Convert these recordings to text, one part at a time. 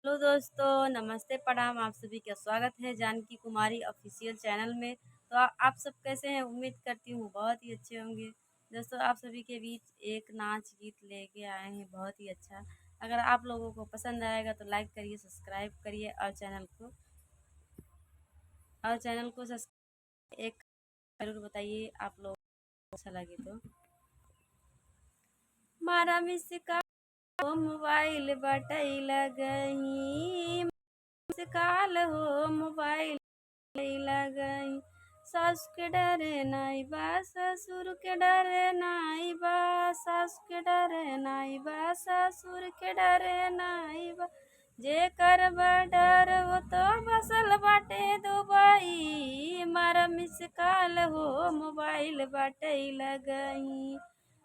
Hello दोस्तों, नमस्ते प्रणाम। आप सभी का स्वागत है जानकी कुमारी ऑफिशियल चैनल में। तो आप सब कैसे हैं? उम्मीद करती हूँ बहुत ही अच्छे होंगे। दोस्तों, आप सभी के बीच एक नाच गीत लेके आए हैं, बहुत ही अच्छा। अगर आप लोगों को पसंद आएगा तो लाइक करिए, सब्सक्राइब करिए और चैनल को सब्सक्राइब एक जरूर बताइए आप लोगों को अच्छा लगे तो। मारा मिस का मोबाइल बटैला गई, मिस काल हो मोबाइल लगई। सास के डरे नाई बा, ससुर के डरे नाई बा, सास के डरे नाई बा, ससुर के डरे नाई बा। जे कर डर वो तो बसल बाटे दुबई, मारा मिस काल हो मोबाइल बाटे लगई,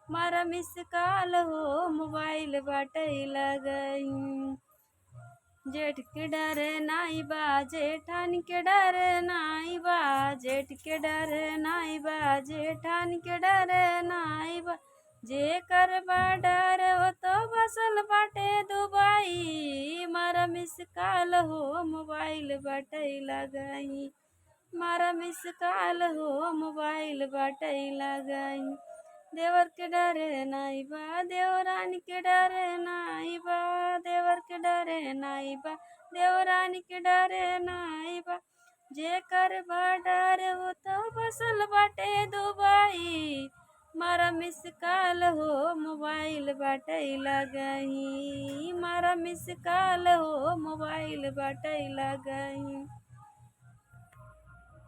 मारा मिस काल हो मोबाइल बाटे लगई। जेठ के डरे नाई बा, जेठान के डरे नाई बा, जेठ के डरे नाई बा, जेठान के डरे नाई बा। जे कर डर वो तो बसल बाटे दुबई, मारा मिस काल हो मोबाइल बाटे लगई, मारा मिस काल हो मोबाइल बाटे लगई। देवर के डरे नाई बा, देवरानी के डरे नाई बा, देवर के डरे नाई बा, देवरानी के डरे नाई बा। जे कर डर हो तो बसल बाटे दुबई, मारा मिस काल हो मोबाइल बाटे लगई, मारा मिस काल हो मोबाइल बाटे लगई।